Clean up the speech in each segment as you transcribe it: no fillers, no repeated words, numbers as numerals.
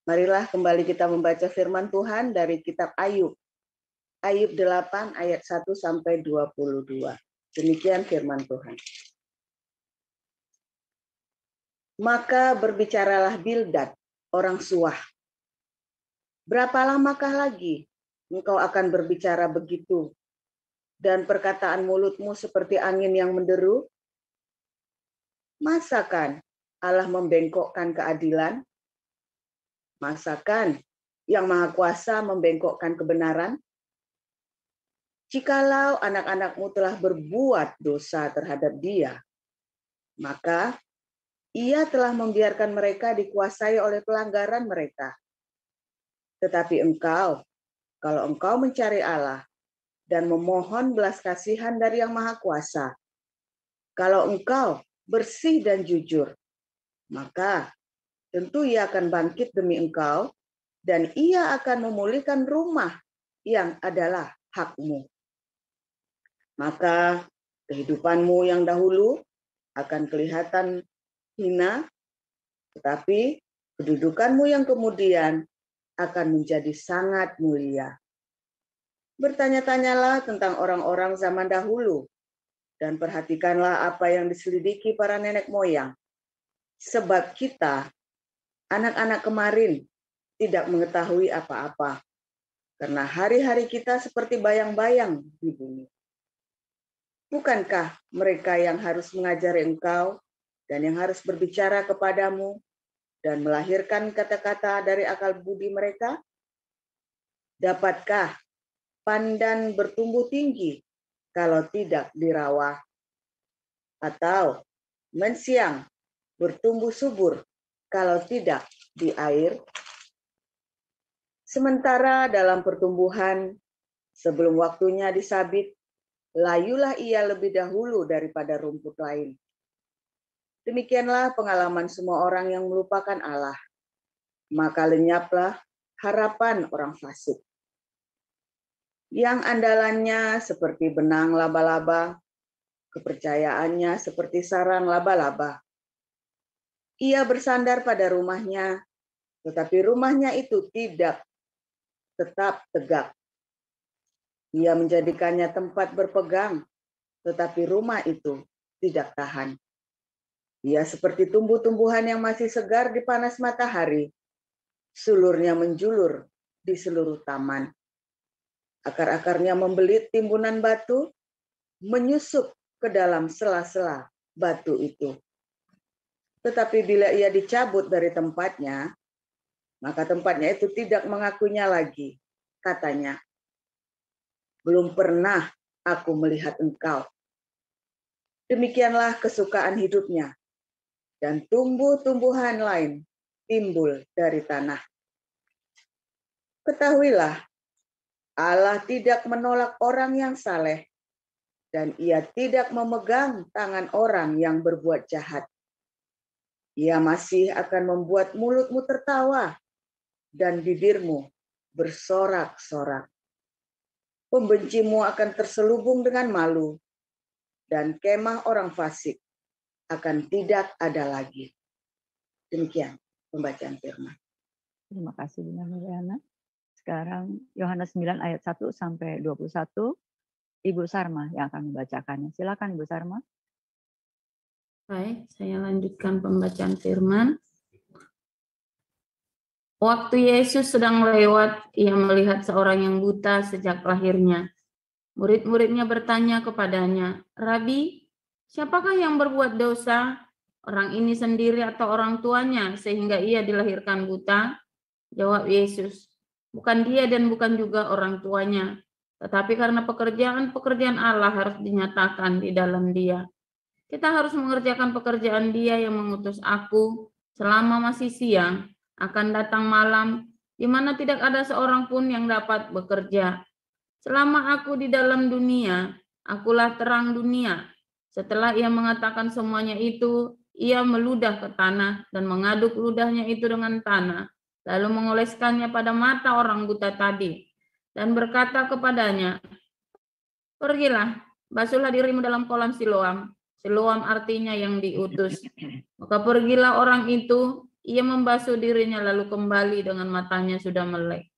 Marilah kembali kita membaca firman Tuhan dari kitab Ayub. Ayub 8 ayat 1 sampai 22. Demikian firman Tuhan. Maka berbicaralah Bildad, orang Suah. Berapa lamakah lagi engkau akan berbicara begitu, dan perkataan mulutmu seperti angin yang menderu? Masakan Allah membengkokkan keadilan? Masakan yang Maha Kuasa membengkokkan kebenaran? Jikalau anak-anakmu telah berbuat dosa terhadap Dia, maka Ia telah membiarkan mereka dikuasai oleh pelanggaran mereka. Tetapi engkau, kalau engkau mencari Allah dan memohon belas kasihan dari Yang Maha Kuasa, kalau engkau bersih dan jujur, maka tentu Ia akan bangkit demi engkau, dan Ia akan memulihkan rumah yang adalah hakmu. Maka kehidupanmu yang dahulu akan kelihatan hina, tetapi kedudukanmu yang kemudian akan menjadi sangat mulia. Bertanya-tanyalah tentang orang-orang zaman dahulu, dan perhatikanlah apa yang diselidiki para nenek moyang. Sebab kita, anak-anak kemarin, tidak mengetahui apa-apa, karena hari-hari kita seperti bayang-bayang di bumi. Bukankah mereka yang harus mengajari engkau dan yang harus berbicara kepadamu dan melahirkan kata-kata dari akal budi mereka? Dapatkah pandan bertumbuh tinggi kalau tidak dirawat? Atau mensiang bertumbuh subur kalau tidak di air? Sementara dalam pertumbuhan, sebelum waktunya disabit, layulah ia lebih dahulu daripada rumput lain. Demikianlah pengalaman semua orang yang melupakan Allah. Maka lenyaplah harapan orang fasik. Yang andalannya seperti benang laba-laba, kepercayaannya seperti sarang laba-laba. Ia bersandar pada rumahnya, tetapi rumahnya itu tidak tetap tegak. Ia menjadikannya tempat berpegang, tetapi rumah itu tidak tahan. Ia seperti tumbuh-tumbuhan yang masih segar di panas matahari. Sulurnya menjulur di seluruh taman. Akar-akarnya membelit timbunan batu, menyusup ke dalam sela-sela batu itu. Tetapi bila ia dicabut dari tempatnya, maka tempatnya itu tidak mengakuinya lagi. Katanya, belum pernah aku melihat engkau. Demikianlah kesukaan hidupnya, dan tumbuh-tumbuhan lain timbul dari tanah. Ketahuilah, Allah tidak menolak orang yang saleh, dan Ia tidak memegang tangan orang yang berbuat jahat. Ia masih akan membuat mulutmu tertawa, dan bibirmu bersorak-sorak. Pembencimu akan terselubung dengan malu, dan kemah orang fasik akan tidak ada lagi. Demikian pembacaan firman. Terima kasih Bunda Mariana. Sekarang Yohanes 9 ayat 1 sampai 21. Ibu Sarma yang akan membacakannya. Silakan Ibu Sarma. Baik, saya lanjutkan pembacaan firman. Waktu Yesus sedang lewat, ia melihat seorang yang buta sejak lahirnya. Murid-muridnya bertanya kepadanya, "Rabi, siapakah yang berbuat dosa, orang ini sendiri atau orang tuanya, sehingga ia dilahirkan buta?" Jawab Yesus, "Bukan dia dan bukan juga orang tuanya, tetapi karena pekerjaan-pekerjaan Allah harus dinyatakan di dalam dia. Kita harus mengerjakan pekerjaan Dia yang mengutus aku selama masih siang, akan datang malam, di mana tidak ada seorang pun yang dapat bekerja. Selama aku di dalam dunia, akulah terang dunia." Setelah ia mengatakan semuanya itu, ia meludah ke tanah dan mengaduk ludahnya itu dengan tanah, lalu mengoleskannya pada mata orang buta tadi, dan berkata kepadanya, "Pergilah, basuhlah dirimu dalam kolam Siloam." Siloam artinya yang diutus. Maka pergilah orang itu, Ia membasuh dirinya lalu kembali dengan matanya sudah melek.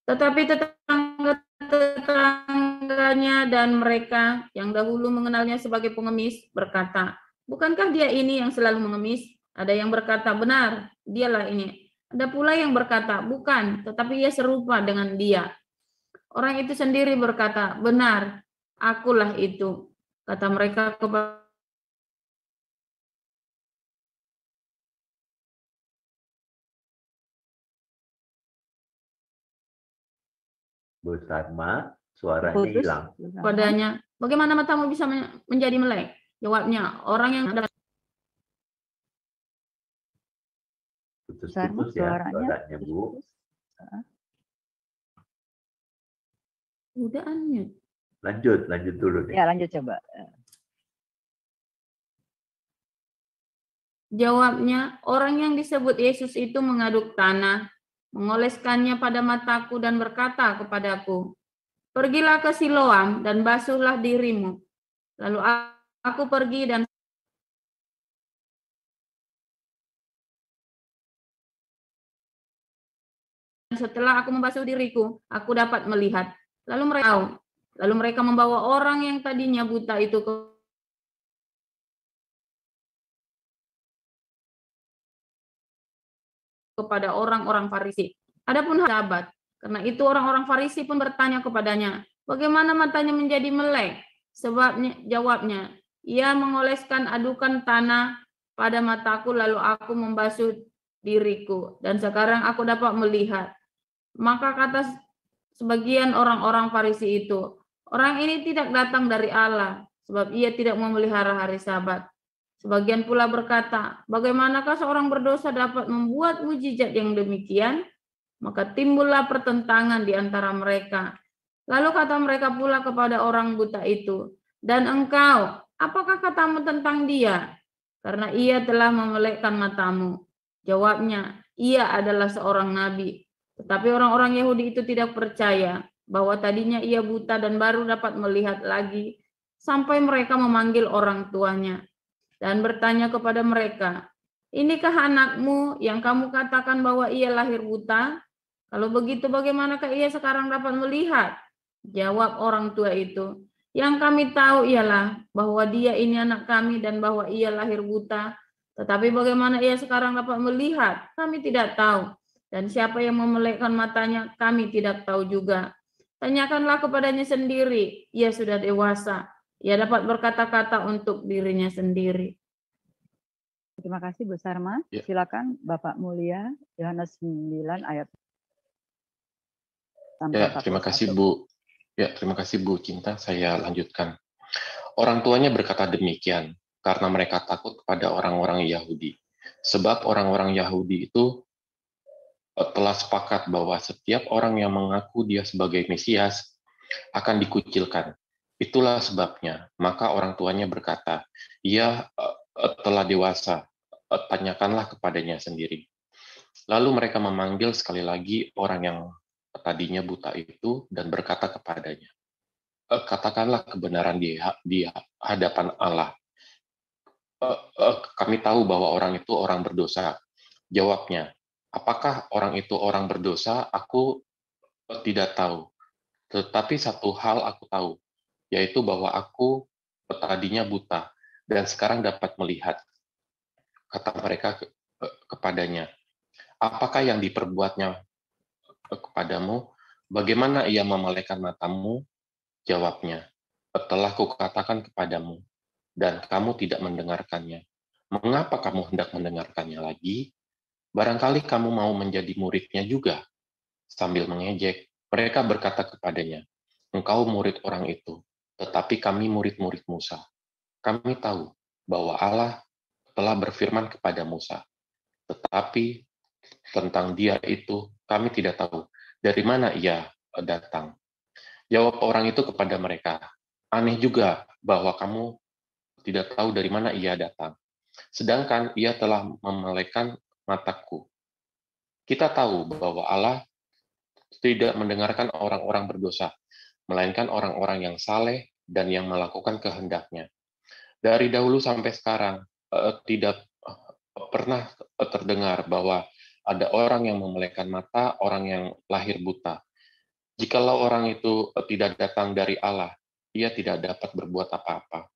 Tetapi tetangga-tetangganya dan mereka yang dahulu mengenalnya sebagai pengemis berkata, "Bukankah dia ini yang selalu mengemis?" Ada yang berkata, "Benar, dialah ini." Ada pula yang berkata, "Bukan, tetapi ia serupa dengan dia." Orang itu sendiri berkata, "Benar, akulah itu." Kata mereka kepada Bu Sarma, suaranya Putus. hilang. padanya, "Bagaimana matamu bisa menjadi melek?" Jawabnya, "Orang yang ada Sarma, Putus-putus ya suaranya suaranya, Bu. putus. udah unmute." Lanjut dulu deh. Ya, lanjut coba. Jawabnya, "Orang yang disebut Yesus itu mengaduk tanah, mengoleskannya pada mataku dan berkata kepadaku, 'Pergilah ke Siloam dan basuhlah dirimu.' Lalu aku pergi dan setelah aku membasuh diriku, aku dapat melihat." Lalu mereka membawa orang yang tadinya buta itu kepada orang-orang Farisi. Adapun Sabat, karena itu orang-orang Farisi pun bertanya kepadanya, "Bagaimana matanya menjadi melek?" Jawabnya, "Ia mengoleskan adukan tanah pada mataku lalu aku membasuh diriku dan sekarang aku dapat melihat." Maka kata sebagian orang-orang Farisi itu, "Orang ini tidak datang dari Allah, sebab ia tidak memelihara hari Sabat." Sebagian pula berkata, "Bagaimanakah seorang berdosa dapat membuat mujizat yang demikian?" Maka timbullah pertentangan di antara mereka. Lalu kata mereka pula kepada orang buta itu, "Dan engkau, apakah katamu tentang dia? Karena ia telah memelekkan matamu." Jawabnya, "Ia adalah seorang nabi." Tetapi orang-orang Yahudi itu tidak percaya bahwa tadinya ia buta dan baru dapat melihat lagi, sampai mereka memanggil orang tuanya dan bertanya kepada mereka, "Inikah anakmu yang kamu katakan bahwa ia lahir buta? Kalau begitu bagaimanakah ia sekarang dapat melihat?" Jawab orang tua itu, "Yang kami tahu ialah bahwa dia ini anak kami dan bahwa ia lahir buta. Tetapi bagaimana ia sekarang dapat melihat? Kami tidak tahu. Dan siapa yang memelekkan matanya? Kami tidak tahu juga. Tanyakanlah kepadanya sendiri. Ia sudah dewasa. Ia dapat berkata-kata untuk dirinya sendiri." Terima kasih Bu Sarma. Ya. Silakan Bapak Mulia, Yohanes 9 ayat sampai Ya, terima 41. kasih Bu. Ya, terima kasih Bu Cinta. Saya lanjutkan. Orang tuanya berkata demikian karena mereka takut kepada orang-orang Yahudi. Sebab orang-orang Yahudi itu telah sepakat bahwa setiap orang yang mengaku dia sebagai Mesias akan dikucilkan. Itulah sebabnya, maka orang tuanya berkata, "Ia telah dewasa, tanyakanlah kepadanya sendiri." Lalu mereka memanggil sekali lagi orang yang tadinya buta itu dan berkata kepadanya, "Katakanlah kebenaran di hadapan Allah. Kami tahu bahwa orang itu orang berdosa." Jawabnya, "Apakah orang itu orang berdosa? Aku tidak tahu. Tetapi satu hal aku tahu, yaitu bahwa aku tadinya buta dan sekarang dapat melihat." Kata mereka kepadanya, "Apakah yang diperbuatnya kepadamu? Bagaimana ia memelekkan matamu?" Jawabnya, "Telah kukatakan kepadamu, dan kamu tidak mendengarkannya. Mengapa kamu hendak mendengarkannya lagi? Barangkali kamu mau menjadi muridnya juga." Sambil mengejek, mereka berkata kepadanya, "Engkau murid orang itu, tetapi kami murid-murid Musa. Kami tahu bahwa Allah telah berfirman kepada Musa, tetapi tentang dia itu kami tidak tahu dari mana ia datang." Jawab orang itu kepada mereka, "Aneh juga bahwa kamu tidak tahu dari mana ia datang, sedangkan ia telah memelekkan mataku. Kita tahu bahwa Allah tidak mendengarkan orang-orang berdosa, melainkan orang-orang yang saleh dan yang melakukan kehendaknya. Dari dahulu sampai sekarang, tidak pernah terdengar bahwa ada orang yang memelekan mata, orang yang lahir buta. Jikalau orang itu tidak datang dari Allah, ia tidak dapat berbuat apa-apa.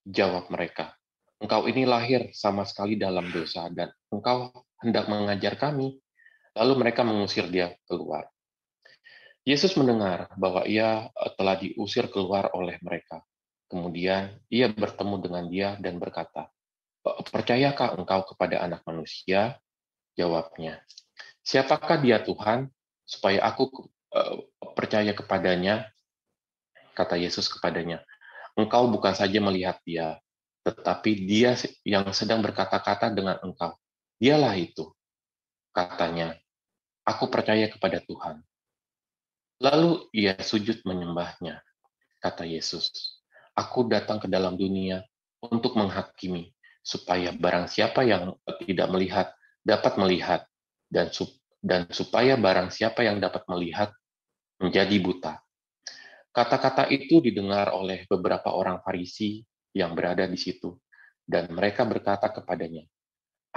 Jawab mereka, engkau ini lahir sama sekali dalam dosa, dan engkau hendak mengajar kami. Lalu mereka mengusir dia keluar. Yesus mendengar bahwa ia telah diusir keluar oleh mereka. Kemudian ia bertemu dengan dia dan berkata, percayakah engkau kepada Anak Manusia? Jawabnya, siapakah dia Tuhan, supaya aku percaya kepadanya? Kata Yesus kepadanya, engkau bukan saja melihat dia, tetapi dia yang sedang berkata-kata dengan engkau. Dialah itu. Katanya, aku percaya kepada Tuhan. Lalu ia sujud menyembahnya. Kata Yesus, aku datang ke dalam dunia untuk menghakimi, supaya barang siapa yang tidak melihat dapat melihat, dan supaya barang siapa yang dapat melihat menjadi buta. Kata-kata itu didengar oleh beberapa orang Farisi yang berada di situ, dan mereka berkata kepadanya,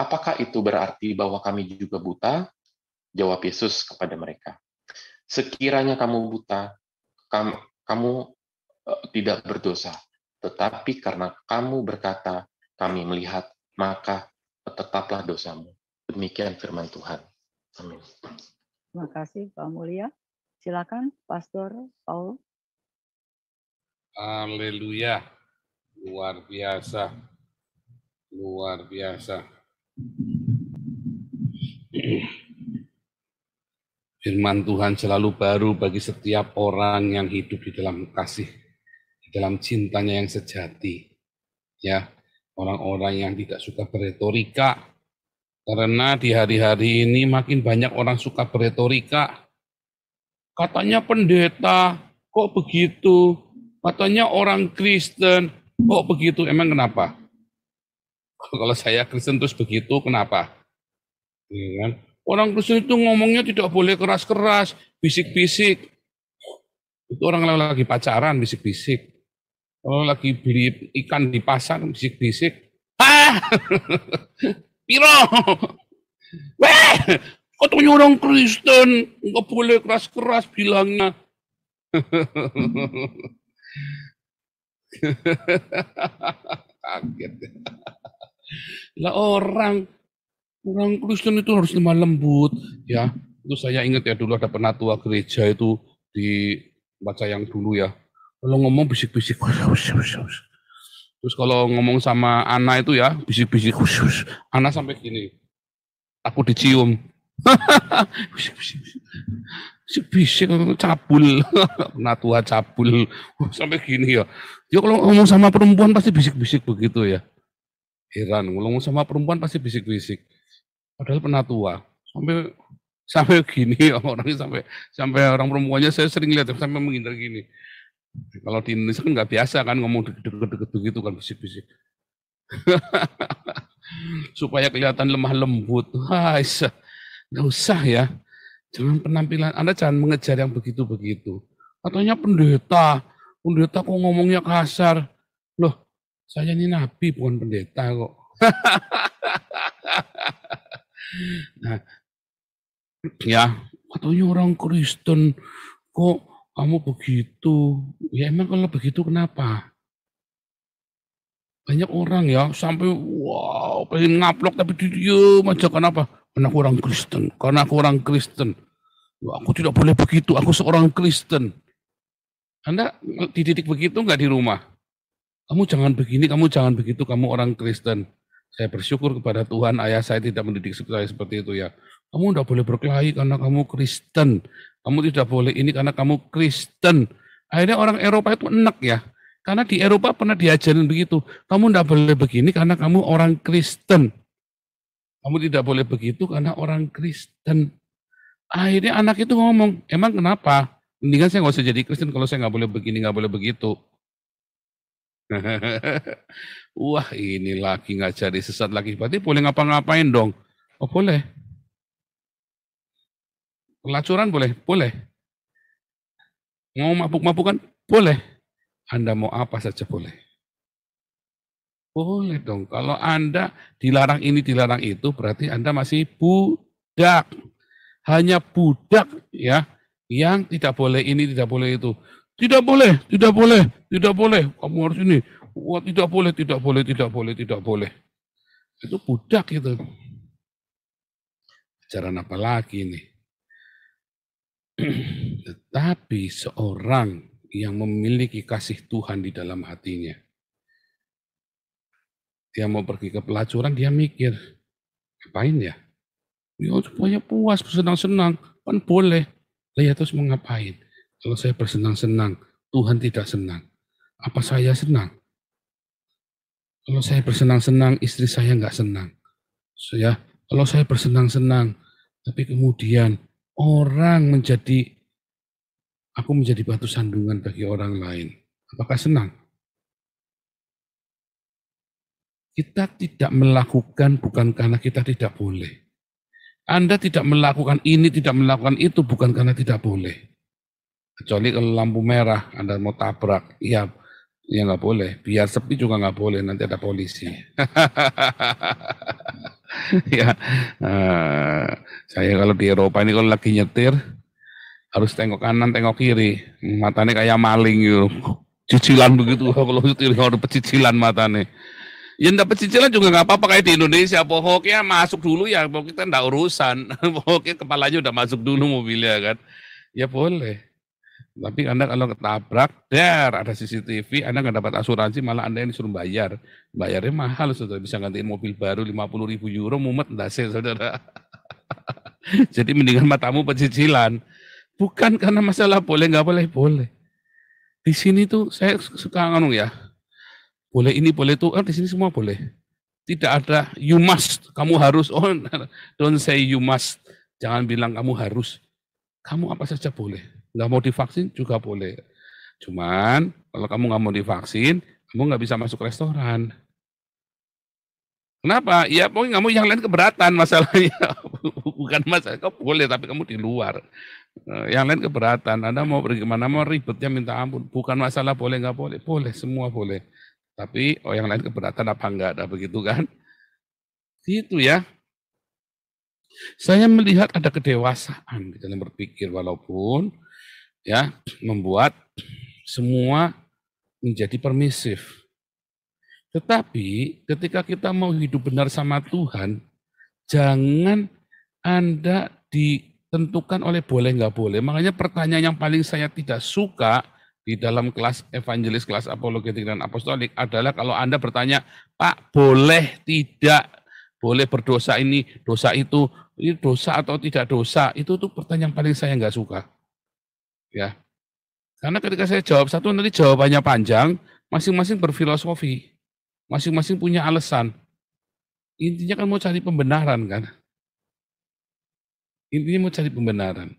apakah itu berarti bahwa kami juga buta? Jawab Yesus kepada mereka, sekiranya kamu buta, kamu tidak berdosa, tetapi karena kamu berkata, kami melihat, maka tetaplah dosamu. Demikian firman Tuhan. Amin. Terima kasih Pak Mulia. Silakan Pastor Paul. Haleluya. Luar biasa. Luar biasa. Firman Tuhan selalu baru bagi setiap orang yang hidup di dalam kasih, di dalam cintanya yang sejati. Ya, orang-orang yang tidak suka beretorika. Karena di hari-hari ini makin banyak orang suka beretorika. Katanya pendeta, kok begitu? Katanya orang Kristen, kok begitu? Emang kenapa? Kalau saya Kristen terus begitu, kenapa? Ya kan? Orang Kristen itu ngomongnya tidak boleh keras-keras, bisik-bisik. Itu orang lagi pacaran, bisik-bisik. Kalau lagi beli ikan di pasar, bisik-bisik. Ah! Piro! Weh! Katanya orang Kristen, nggak boleh keras-keras bilangnya. Kaget. Lah orang Kristen itu harus lemah lembut, ya. Itu saya ingat ya dulu ada penatua gereja itu di baca yang dulu ya. Kalau ngomong bisik-bisik, terus kalau ngomong sama anak itu ya bisik-bisik, anak sampai gini, aku dicium, bisik-bisik, cabul, penatua cabul, sampai gini ya. Dia kalau ngomong sama perempuan pasti bisik-bisik begitu ya. Heran, kalau ngomong sama perempuan pasti bisik-bisik. Padahal penatua, sampai gini orangnya sampai orang perempuannya saya sering lihat sampai menghindar gini. Kalau di Indonesia kan nggak biasa kan ngomong deket-deket begitu kan bisik-bisik. Supaya kelihatan lemah lembut. Wah, nggak usah ya. Jangan penampilan Anda jangan mengejar yang begitu-begitu. Katanya pendeta kok ngomongnya kasar. Loh, saya ini nabi bukan pendeta kok. Nah, ya, katanya orang Kristen kok kamu begitu. Ya emang kalau begitu kenapa? Banyak orang ya sampai wow pengen ngaplok tapi diem aja. Kenapa? Karena aku orang Kristen. Aku tidak boleh begitu, aku seorang Kristen. Anda dididik begitu nggak di rumah? Kamu jangan begini, kamu jangan begitu, kamu orang Kristen. Saya bersyukur kepada Tuhan, ayah saya tidak mendidik saya seperti itu ya. Kamu tidak boleh berkelahi karena kamu Kristen. Kamu tidak boleh ini karena kamu Kristen. Akhirnya orang Eropa itu enak ya. Karena di Eropa pernah diajarin begitu. Kamu tidak boleh begini karena kamu orang Kristen. Kamu tidak boleh begitu karena orang Kristen. Akhirnya anak itu ngomong, emang kenapa? Mendingan saya nggak usah jadi Kristen kalau saya nggak boleh begini, nggak boleh begitu. Wah ini lagi ngajari sesat lagi. Berarti boleh ngapa-ngapain dong? Oh boleh. Pelacuran boleh? Boleh. Mau mabuk-mabukan? Boleh. Anda mau apa saja boleh. Boleh dong. Kalau Anda dilarang ini, dilarang itu, berarti Anda masih budak. Hanya budak ya, yang tidak boleh ini, tidak boleh itu. Tidak boleh, tidak boleh, tidak boleh. Kamu harus ini. Wah, tidak boleh, tidak boleh, tidak boleh, tidak boleh. Itu budak itu. Ajaran apa lagi nih? Tetapi seorang yang memiliki kasih Tuhan di dalam hatinya, dia mau pergi ke pelacuran, dia mikir, ngapain ya? Ya supaya puas, bersenang-senang, kan boleh. Lah ya terus mau ngapain? Kalau saya bersenang-senang, Tuhan tidak senang. Apa saya senang? Kalau saya bersenang-senang, istri saya nggak senang. Kalau saya bersenang-senang, tapi kemudian aku menjadi batu sandungan bagi orang lain. Apakah senang? Kita tidak melakukan bukan karena kita tidak boleh. Anda tidak melakukan ini, tidak melakukan itu bukan karena tidak boleh. Kecuali kalau lampu merah, Anda mau tabrak, ya nggak boleh. Biar sepi juga nggak boleh, nanti ada polisi. Ya, saya kalau di Eropa ini kalau lagi nyetir, harus tengok kanan, tengok kiri. Matanya kayak maling gitu. Cicilan begitu, kalau nyetir harus pecicilan matanya. Ya enggak pecicilan juga nggak apa-apa kayak di Indonesia. Pokoknya masuk dulu ya, pokoknya kita enggak urusan. Pokoknya kepalanya udah masuk dulu mobilnya kan. Ya boleh. Tapi Anda kalau ketabrak, ada CCTV, Anda nggak dapat asuransi, malah Anda yang disuruh bayar. Bayarnya mahal, saudara. Bisa gantiin mobil baru 50.000 euro, mumet enggak sih, saudara. Jadi mendingan matamu pecicilan. Bukan karena masalah boleh, nggak boleh, boleh. Di sini tuh saya suka ngomong ya, boleh ini, boleh itu, di sini semua boleh. Tidak ada you must, kamu harus. Oh, don't say you must. Jangan bilang kamu harus. Kamu apa saja boleh. Nggak mau divaksin juga boleh. Cuman kalau kamu nggak mau divaksin, kamu nggak bisa masuk restoran. Kenapa? Ya pokoknya nggak mau, yang lain keberatan masalahnya. Bukan masalah, kau boleh tapi kamu di luar. Yang lain keberatan. Anda mau pergi kemana, mau ribetnya minta ampun. Bukan masalah boleh nggak boleh. Boleh, semua boleh. Tapi yang lain keberatan apa enggak, ada begitu kan? Gitu ya. Saya melihat ada kedewasaan di dalam berpikir, walaupun ya membuat semua menjadi permisif. Tetapi ketika kita mau hidup benar sama Tuhan, jangan Anda ditentukan oleh boleh nggak boleh. Makanya pertanyaan yang paling saya tidak suka di dalam kelas evangelis, kelas apologetik dan apostolik adalah kalau Anda bertanya, Pak, boleh tidak, boleh berdosa ini, dosa itu, ini dosa atau tidak dosa, itu tuh pertanyaan paling saya nggak suka. Ya, karena ketika saya jawab satu, nanti jawabannya panjang, masing-masing berfilosofi, masing-masing punya alasan. Intinya kan mau cari pembenaran kan. Intinya mau cari pembenaran.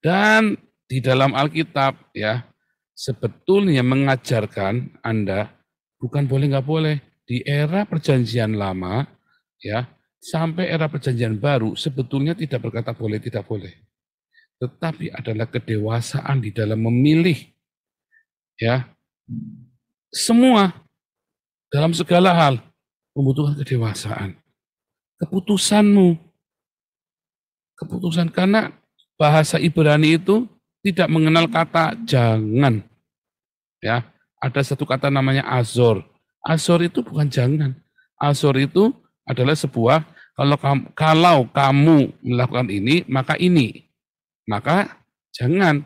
Dan di dalam Alkitab ya, sebetulnya mengajarkan Anda bukan boleh nggak boleh. Di era perjanjian lama ya, sampai era perjanjian baru sebetulnya tidak berkata boleh tidak boleh. Tetapi adalah kedewasaan di dalam memilih ya. Semua dalam segala hal membutuhkan kedewasaan. Keputusan karena bahasa Ibrani itu tidak mengenal kata jangan. Ya, ada satu kata namanya azor. Azor itu bukan jangan. Azor itu adalah sebuah kalau kamu melakukan ini, maka jangan.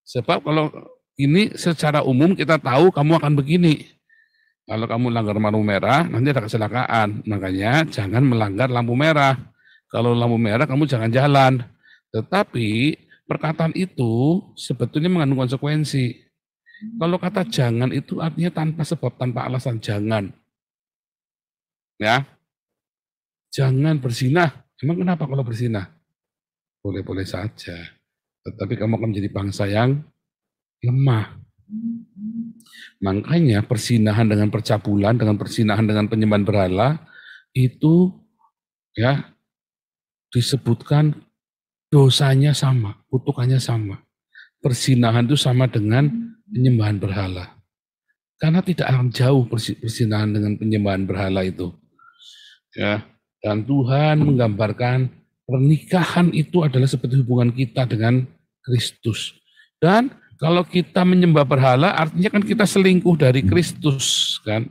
Sebab kalau ini secara umum kita tahu kamu akan begini. Kalau kamu langgar lampu merah, nanti ada kecelakaan. Makanya jangan melanggar lampu merah. Kalau lampu merah kamu jangan jalan. Tetapi perkataan itu sebetulnya mengandung konsekuensi. Kalau kata jangan itu artinya tanpa sebab, tanpa alasan, jangan. Ya. Jangan berzinah. Emang kenapa kalau berzinah? Boleh-boleh saja. Tetapi kamu akan menjadi bangsa yang lemah. Makanya persinahan dengan percabulan, dengan persinahan dengan penyembahan berhala, itu ya disebutkan dosanya sama, kutukannya sama. Persinahan itu sama dengan penyembahan berhala. Karena tidak akan jauh persinahan dengan penyembahan berhala itu. Ya, dan Tuhan menggambarkan pernikahan itu adalah seperti hubungan kita dengan Kristus. Dan kalau kita menyembah berhala, artinya kan kita selingkuh dari Kristus, kan?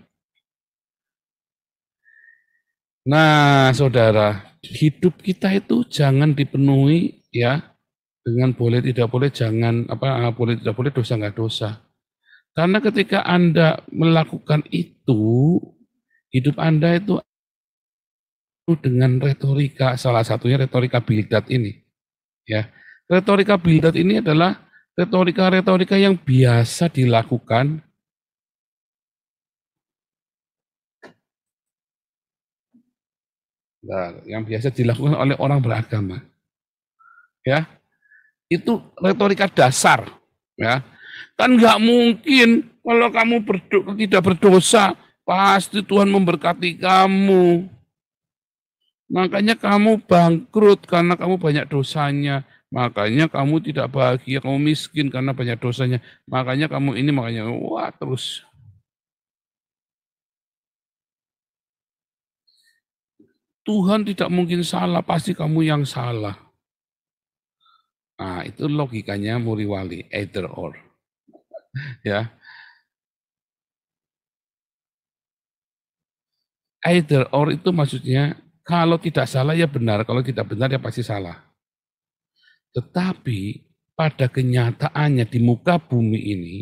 Nah, saudara, hidup kita itu jangan dipenuhi ya dengan boleh tidak boleh, jangan boleh tidak boleh, dosa nggak dosa. Karena ketika Anda melakukan itu, hidup Anda itu dengan retorika, salah satunya retorika Bildad ini. Ya, retorika Bildad ini adalah retorika-retorika yang biasa dilakukan oleh orang beragama. Ya, itu retorika dasar. Ya, kan nggak mungkin kalau kamu tidak berdosa, pasti Tuhan memberkati kamu. Makanya kamu bangkrut karena kamu banyak dosanya. Makanya kamu tidak bahagia, kamu miskin karena banyak dosanya. Makanya kamu ini, makanya wah terus. Tuhan tidak mungkin salah, pasti kamu yang salah. Nah, itu logikanya Muriwali, either or. Ya. Either or itu maksudnya kalau tidak salah ya benar, kalau tidak benar ya pasti salah. Tetapi pada kenyataannya di muka bumi ini,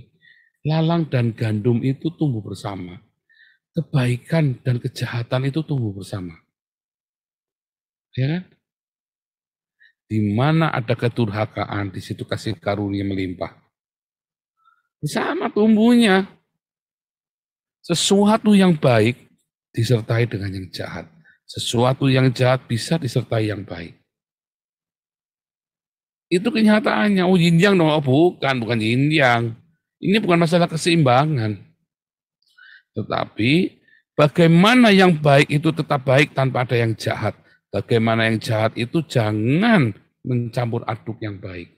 lalang dan gandum itu tumbuh bersama. Kebaikan dan kejahatan itu tumbuh bersama. Ya kan? Di mana ada kedurhakaan, di situ kasih karunia melimpah. Sama tumbuhnya. Sesuatu yang baik disertai dengan yang jahat. Sesuatu yang jahat bisa disertai yang baik. Itu kenyataannya. Oh, yin yang dong. Oh, bukan yin yang. Ini bukan masalah keseimbangan. Tetapi bagaimana yang baik itu tetap baik tanpa ada yang jahat. Bagaimana yang jahat itu jangan mencampur aduk yang baik.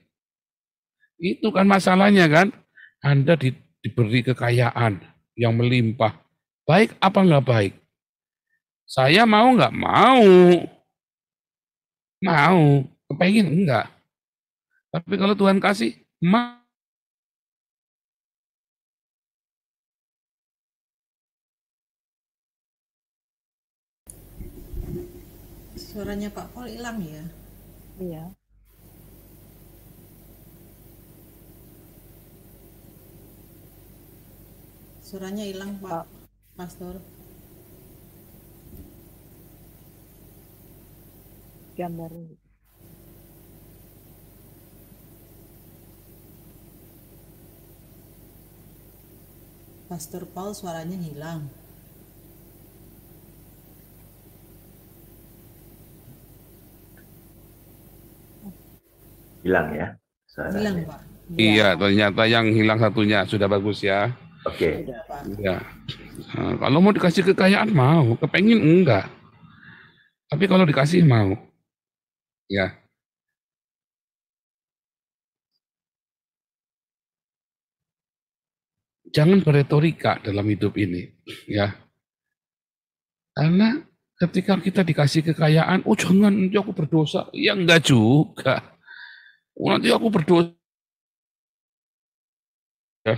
Itu kan masalahnya kan. Anda diberi kekayaan yang melimpah. Baik apa enggak baik? Saya mau nggak? Mau. Mau. Kepengen? Enggak. Tapi kalau Tuhan kasih, Suaranya Pak Paul hilang ya? Iya. Suaranya hilang Pak Pastor. Gambar. Pastor Paul suaranya hilang. Hilang ya? Suaranya. Hilang Pak. iya, ternyata yang hilang satunya. Sudah bagus ya. Oke. Sudah, Pak. Ya. Nah, kalau mau dikasih kekayaan mau, kepengen enggak. Tapi kalau dikasih mau. Ya. Jangan beretorika dalam hidup ini, ya. Karena ketika kita dikasih kekayaan, oh jangan nanti aku berdosa. Ya enggak juga. Oh, nanti aku berdosa. Ya.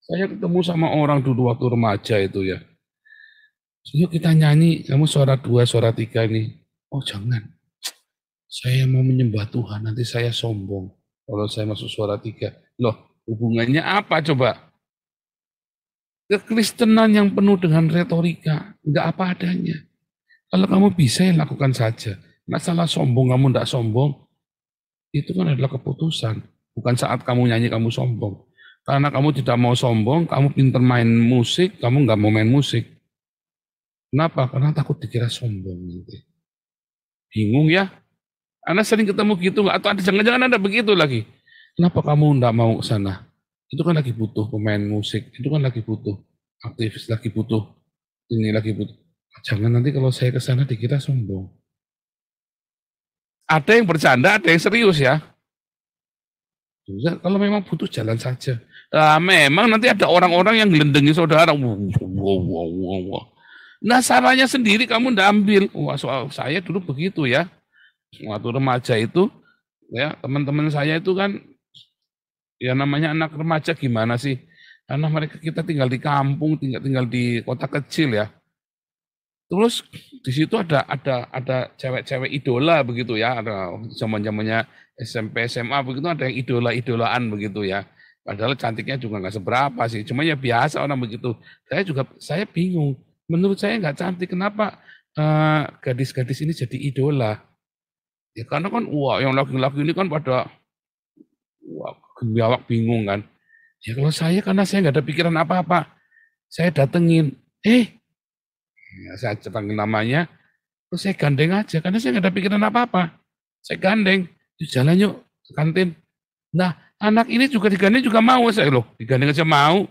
Saya ketemu sama orang dulu waktu remaja itu ya. Yuk kita nyanyi, kamu suara 2, suara 3 ini. Oh jangan. Saya mau menyembah Tuhan, nanti saya sombong. Kalau saya masuk suara 3. Loh, hubungannya apa coba? Kekristenan yang penuh dengan retorika, enggak apa adanya. Kalau kamu bisa ya lakukan saja. Masalah sombong, kamu enggak sombong, itu kan adalah keputusan. Bukan saat kamu nyanyi kamu sombong. Karena kamu tidak mau sombong, kamu pintar main musik, kamu enggak mau main musik. Kenapa? Karena takut dikira sombong nanti. Bingung ya? Anda sering ketemu gitu nggak? Atau jangan-jangan Anda begitu lagi. Kenapa kamu enggak mau ke sana? Itu kan lagi butuh pemain musik, itu kan lagi butuh aktivis, lagi butuh ini, lagi butuh. Jangan nanti kalau saya ke sana dikira sombong. Ada yang bercanda, ada yang serius ya. Kalau memang butuh jalan saja. Nah, memang nanti ada orang-orang yang gelendengi saudara. Wow. Nah, salahnya sendiri kamu ndak ambil. Wah, soal saya dulu begitu ya. Waktu remaja itu, ya teman-teman saya itu kan, ya namanya anak remaja gimana sih? Karena kita tinggal di kampung, tinggal di kota kecil ya. Terus di situ ada cewek-cewek idola begitu ya. Ada zaman-zamannya SMP, SMA begitu ada yang idola-idolaan begitu ya. Padahal cantiknya juga nggak seberapa sih. Cuma ya biasa orang begitu. Saya bingung. Menurut saya nggak cantik. Kenapa gadis-gadis ini jadi idola? Ya karena kan wah yang laki-laki ini kan pada wah gembawak bingung kan. Ya kalau saya karena saya nggak ada pikiran apa-apa. Saya datengin. Ya, saya panggil namanya. Terus saya gandeng aja karena saya nggak ada pikiran apa-apa. Saya gandeng. Jalan yuk ke kantin. Nah, anak ini juga digandeng juga mau saya loh, digandeng aja mau.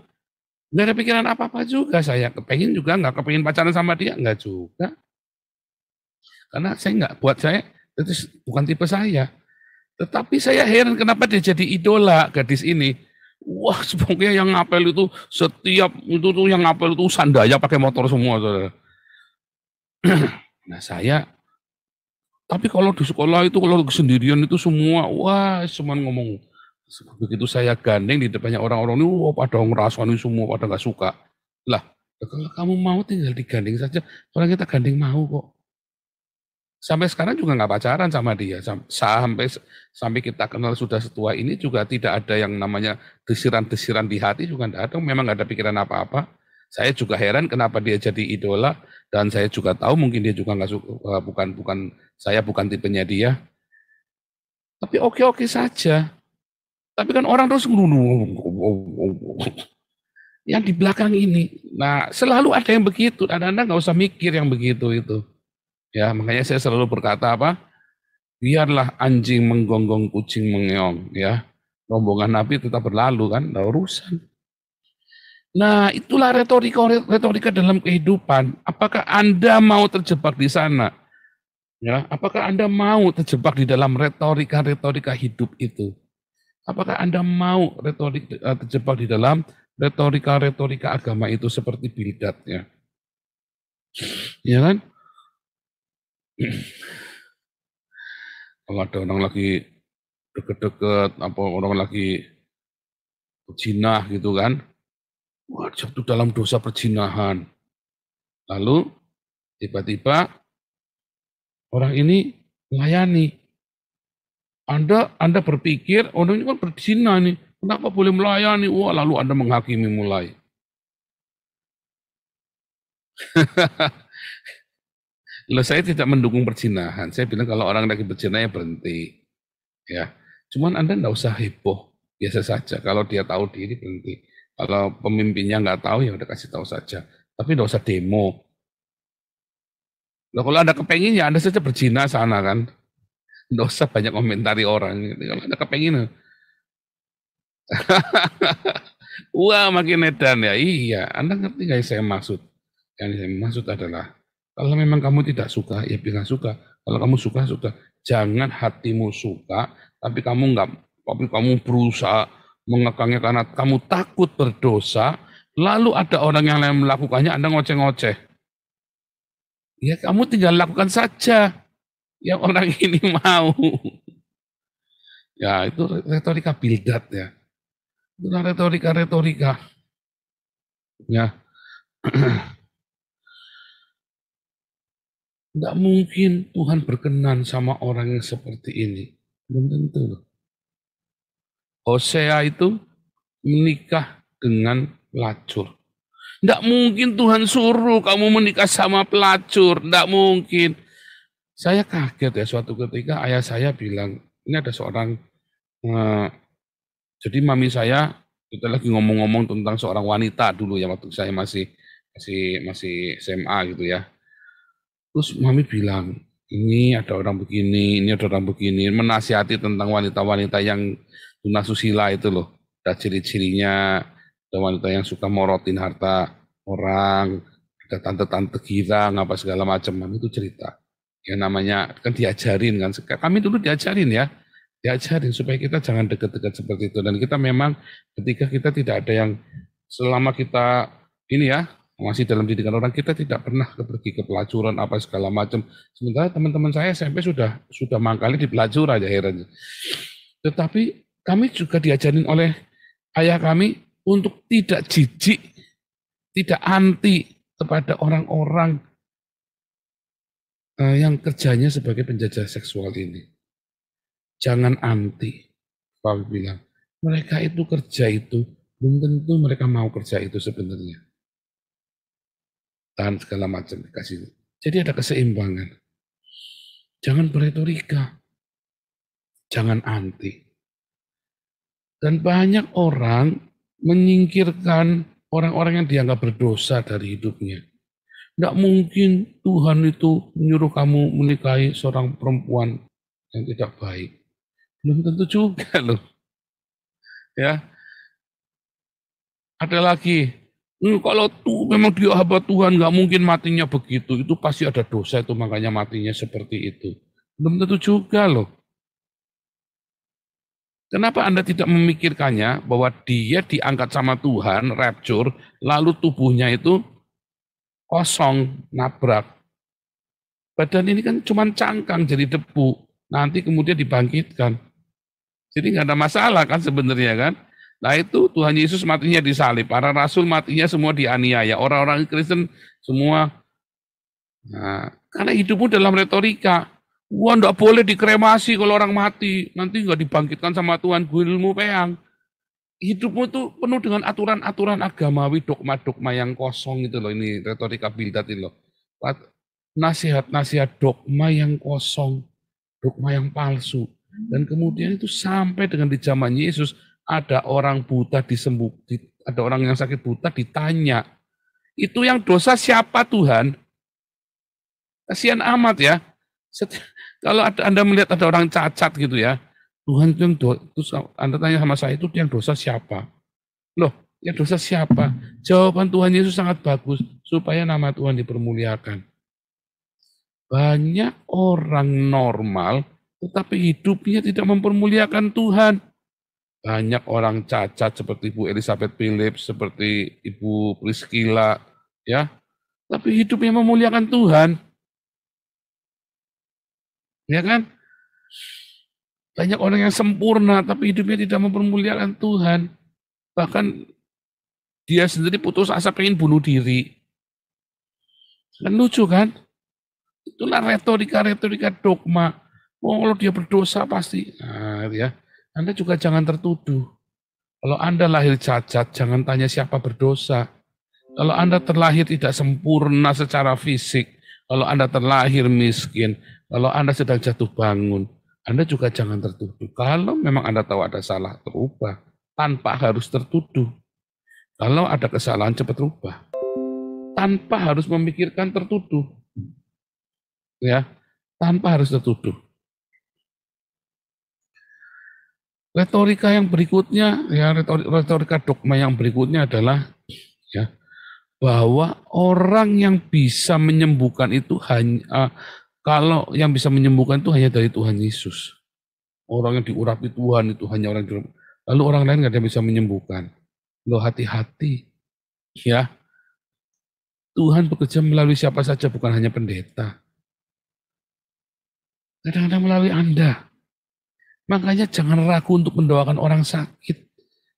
Nggak ada pikiran apa-apa juga saya. Kepengen juga nggak kepengen pacaran sama dia, nggak juga. Karena buat saya itu bukan tipe saya. Tetapi saya heran kenapa dia jadi idola gadis ini. Wah, pokoknya yang ngapel itu setiap itu tuh yang ngapel itu sandaya pakai motor semua, saudara. Nah tapi kalau di sekolah itu kalau sendirian itu semua, wah cuman ngomong. Begitu saya gandeng di depannya orang-orang ini, wah pada ngerasani semua, pada nggak suka. Lah, kalau kamu mau tinggal digandeng saja, orang kita gandeng mau kok. Sampai sekarang juga nggak pacaran sama dia. Sampai kita kenal sudah setua ini juga tidak ada yang namanya desiran-desiran di hati juga nggak ada. Memang nggak ada pikiran apa-apa. Saya juga heran kenapa dia jadi idola dan saya juga tahu mungkin dia juga nggak suka, bukan tipenya dia. Tapi oke saja. Tapi kan orang terus yang di belakang ini. Nah, selalu ada yang begitu. Anda nggak usah mikir yang begitu itu. Ya, makanya saya selalu berkata apa? Biarlah anjing menggonggong, kucing mengeong. Ya, rombongan Nabi tetap berlalu kan, nggak urusan. Nah, itulah retorika dalam kehidupan. Apakah Anda mau terjebak di sana? Ya, apakah Anda mau terjebak di dalam retorika hidup itu? Apakah Anda mau terjebak di dalam retorika agama itu seperti Bildad ya? Ya kan? Kalau ada orang lagi deket-deket, apa orang lagi berzinah gitu kan? Wah, jatuh dalam dosa perzinahan. Lalu tiba-tiba orang ini melayani. Anda berpikir, orang ini kan berzina nih, kenapa boleh melayani? Wah, lalu Anda menghakimi mulai. Loh, saya tidak mendukung perzinahan. Saya bilang kalau orang lagi berzina ya berhenti. Ya, cuman Anda enggak usah heboh, biasa saja. Kalau dia tahu diri berhenti. Kalau pemimpinnya nggak tahu ya udah kasih tahu saja. Tapi enggak usah demo. Loh, kalau Anda kepengen ya Anda saja berzina sana kan. Nggak usah banyak komentari orang. Kalau Anda kepengen. Wah, makin edan ya. Iya, Anda ngerti nggak yang saya maksud? Yang saya maksud adalah, kalau memang kamu tidak suka, ya bilang suka. Kalau kamu suka. Jangan hatimu suka, tapi kamu berusaha mengekangnya karena kamu takut berdosa, lalu ada orang yang lain melakukannya, Anda ngoceh-ngoceh. Ya kamu tinggal lakukan saja yang orang ini mau. Ya itu retorika Bildad ya. Itu retorika. Ya. Enggak mungkin Tuhan berkenan sama orang yang seperti ini. Belum tentu loh. Hosea itu menikah dengan pelacur. Enggak mungkin Tuhan suruh kamu menikah sama pelacur. Enggak mungkin. Saya kaget ya suatu ketika ayah saya bilang, ini ada seorang, jadi mami saya, kita lagi ngomong-ngomong tentang seorang wanita dulu ya, waktu saya masih SMA gitu ya. Terus mami bilang, ini ada orang begini, menasihati tentang wanita-wanita yang tunasusila itu loh. Ada ciri-cirinya, ada wanita yang suka morotin harta orang, ada tante-tante girang, apa segala macam. Mami itu cerita. Ya namanya, kan diajarin kan. Kami dulu diajarin ya. Diajarin supaya kita jangan dekat-dekat seperti itu. Dan kita memang ketika kita tidak ada yang, selama kita ini ya, masih dalam didikan orang, kita tidak pernah pergi ke pelacuran apa segala macam. Sementara teman-teman saya SMP sudah mangkali di pelacuran aja herannya. Tetapi kami juga diajarin oleh ayah kami untuk tidak jijik, tidak anti kepada orang-orang yang kerjanya sebagai penjajah seksual ini. Jangan anti. Papi bilang, mereka itu kerja itu, belum tentu mereka mau kerja itu sebenarnya. Dan segala macam dikasih. Jadi ada keseimbangan. Jangan beretorika. Jangan anti. Dan banyak orang menyingkirkan orang-orang yang dianggap berdosa dari hidupnya. Tidak mungkin Tuhan itu menyuruh kamu menikahi seorang perempuan yang tidak baik. Belum tentu juga loh. Ya. Ada lagi, kalau memang dia hamba Tuhan, nggak mungkin matinya begitu. Itu pasti ada dosa itu, makanya matinya seperti itu. Belum tentu juga loh. Kenapa Anda tidak memikirkannya bahwa dia diangkat sama Tuhan, rapture, lalu tubuhnya itu kosong, nabrak. Badan ini kan cuma cangkang jadi debu, nanti kemudian dibangkitkan. Jadi nggak ada masalah kan sebenarnya kan. Nah itu Tuhan Yesus matinya disalib, para rasul matinya semua dianiaya, orang-orang Kristen semua. Nah, karena hidupmu dalam retorika, wah nggak boleh dikremasi kalau orang mati, nanti nggak dibangkitkan sama Tuhan, ilmu peang. Hidupmu tuh penuh dengan aturan-aturan agamawi, dogma-dogma yang kosong itu loh, ini retorika Bildad itu loh. Nasihat-nasihat dogma yang kosong, dogma yang palsu. Dan kemudian itu sampai dengan di zaman Yesus, ada orang buta disembuhkan, ada orang yang sakit buta ditanya, itu yang dosa siapa Tuhan? Kasihan amat ya. Kalau Anda melihat ada orang cacat gitu ya, Tuhan itu yang terus Anda tanya sama saya, itu yang dosa siapa? Loh, yang dosa siapa? Jawaban Tuhan Yesus sangat bagus, supaya nama Tuhan dipermuliakan. Banyak orang normal, tetapi hidupnya tidak mempermuliakan Tuhan. Banyak orang cacat seperti Ibu Elizabeth Phillips, seperti Ibu Priscilla, ya, tapi hidupnya memuliakan Tuhan. Ya kan? Banyak orang yang sempurna, tapi hidupnya tidak mempermuliakan Tuhan. Bahkan dia sendiri putus asa pengen bunuh diri. Kan lucu kan? Itulah retorika-retorika dogma. Oh, kalau dia berdosa pasti. Nah, ya. Anda juga jangan tertuduh. Kalau Anda lahir cacat, jangan tanya siapa berdosa. Kalau Anda terlahir tidak sempurna secara fisik, kalau Anda terlahir miskin, kalau Anda sedang jatuh bangun, Anda juga jangan tertuduh. Kalau memang Anda tahu ada salah, terubah. Tanpa harus tertuduh. Kalau ada kesalahan, cepat rubah. Tanpa harus memikirkan tertuduh. Ya, tanpa harus tertuduh. Retorika yang berikutnya, ya retorika dogma yang berikutnya adalah ya bahwa orang yang bisa menyembuhkan itu hanya kalau yang bisa menyembuhkan itu hanya dari Tuhan Yesus. Orang yang diurapi Tuhan itu hanya orang yang diurapi. Lalu orang lain nggak ada yang bisa menyembuhkan. Loh, hati-hati, ya. Tuhan bekerja melalui siapa saja, bukan hanya pendeta. Kadang-kadang melalui Anda. Makanya jangan ragu untuk mendoakan orang sakit.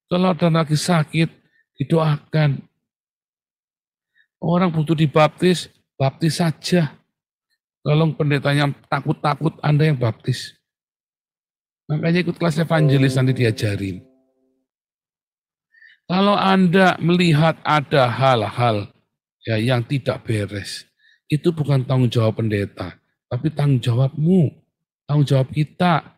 Kalau ada lagi sakit, didoakan. Orang butuh dibaptis, baptis saja. Kalau pendetanya takut-takut, Anda yang baptis. Makanya ikut kelas evangelis nanti diajarin. Kalau Anda melihat ada hal-hal ya yang tidak beres, itu bukan tanggung jawab pendeta, tapi tanggung jawabmu, tanggung jawab kita.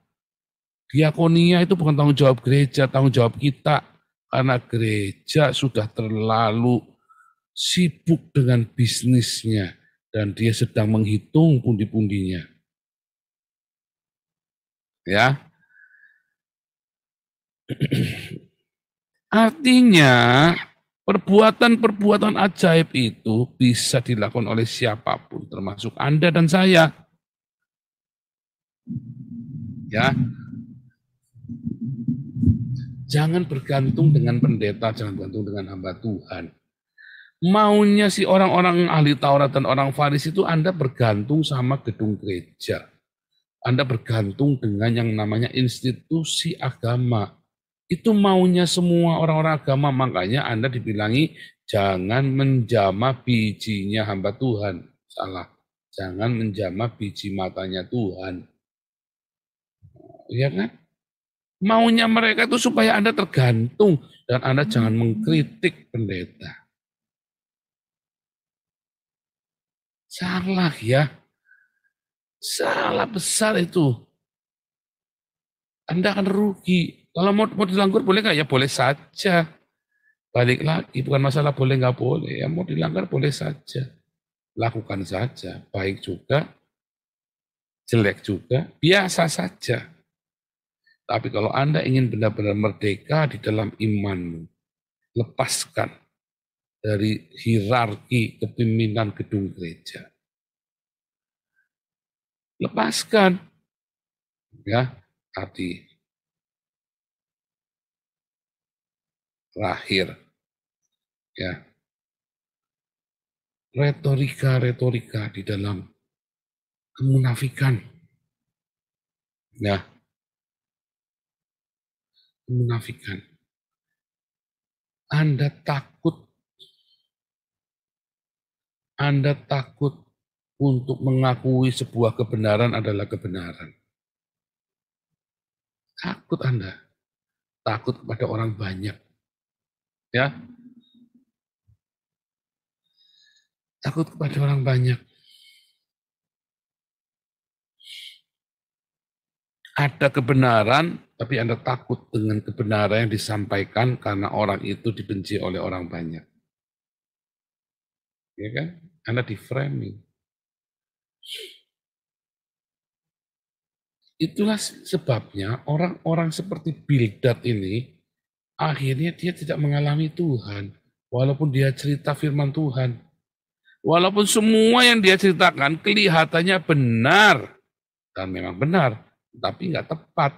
Diakonia itu bukan tanggung jawab gereja, tanggung jawab kita. Karena gereja sudah terlalu sibuk dengan bisnisnya dan dia sedang menghitung pundi-pundinya. Ya. Artinya perbuatan-perbuatan ajaib itu bisa dilakukan oleh siapapun, termasuk Anda dan saya. Ya. Jangan bergantung dengan pendeta, jangan bergantung dengan hamba Tuhan. Maunya si orang-orang ahli Taurat dan orang Farisi itu Anda bergantung sama gedung gereja. Anda bergantung dengan yang namanya institusi agama. Itu maunya semua orang-orang agama, makanya Anda dibilangi jangan menjamah bijinya hamba Tuhan. Salah, jangan menjamah biji matanya Tuhan. Iya kan? Maunya mereka itu supaya Anda tergantung dan Anda jangan mengkritik pendeta. Salah ya. Salah besar itu. Anda akan rugi. Kalau mau dilanggar boleh nggak? Ya boleh saja. Balik lagi, bukan masalah boleh nggak boleh. Ya mau dilanggar boleh saja. Lakukan saja. Baik juga, jelek juga, biasa saja. Tapi kalau Anda ingin benar-benar merdeka di dalam imanmu, lepaskan dari hierarki kepemimpinan gedung gereja. Lepaskan. Ya, tadi. Terakhir. Ya. Retorika-retorika di dalam kemunafikan. Ya. Kemunafikan. Anda takut untuk mengakui sebuah kebenaran adalah kebenaran. Takut Anda. Takut kepada orang banyak. Ya. Takut kepada orang banyak. Ada kebenaran, tapi Anda takut dengan kebenaran yang disampaikan karena orang itu dibenci oleh orang banyak. Ya kan? Anda di-framing. Itulah sebabnya orang-orang seperti Bildad ini, akhirnya dia tidak mengalami Tuhan. Walaupun dia cerita firman Tuhan. Walaupun semua yang dia ceritakan kelihatannya benar. Dan memang benar, tapi nggak tepat.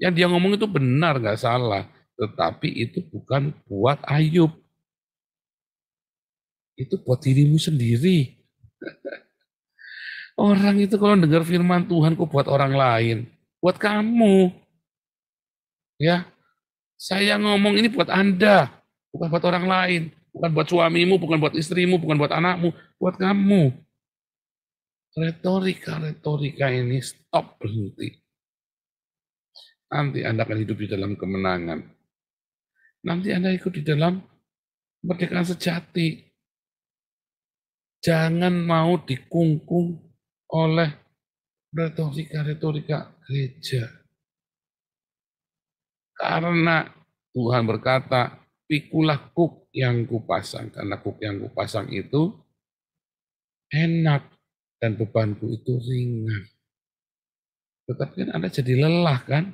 Yang dia ngomong itu benar, nggak salah. Tetapi itu bukan buat Ayub. Itu buat dirimu sendiri. Orang itu kalau dengar firman Tuhan kok buat orang lain. Buat kamu. Ya, saya ngomong ini buat Anda. Bukan buat orang lain. Bukan buat suamimu, bukan buat istrimu, bukan buat anakmu. Buat kamu. Retorika-retorika ini stop, berhenti. Nanti Anda akan hidup di dalam kemenangan. Nanti Anda ikut di dalam kemerdekaan sejati. Jangan mau dikungkung oleh retorika-retorika gereja. Karena Tuhan berkata, pikulah kuk yang kupasang. Karena kuk yang kupasang itu enak dan bebanku itu ringan. Tetapi kan Anda jadi lelah kan?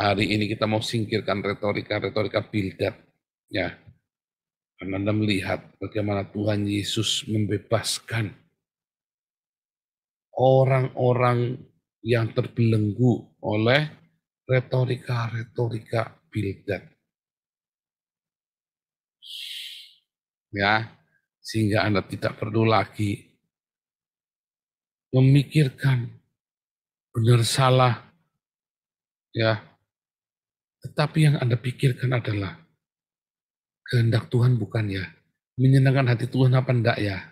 Hari ini kita mau singkirkan retorika-retorika Bildad. Ya. Karena Anda melihat bagaimana Tuhan Yesus membebaskan orang-orang yang terbelenggu oleh retorika-retorika Bildad. Ya, sehingga Anda tidak perlu lagi memikirkan benar salah. Ya. Tetapi yang Anda pikirkan adalah kehendak Tuhan bukan ya? Menyenangkan hati Tuhan apa enggak ya?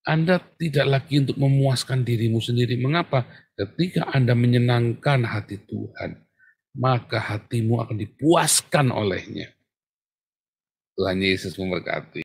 Anda tidak lagi untuk memuaskan dirimu sendiri. Mengapa? Ketika Anda menyenangkan hati Tuhan, maka hatimu akan dipuaskan olehnya. Tuhan Yesus memberkati.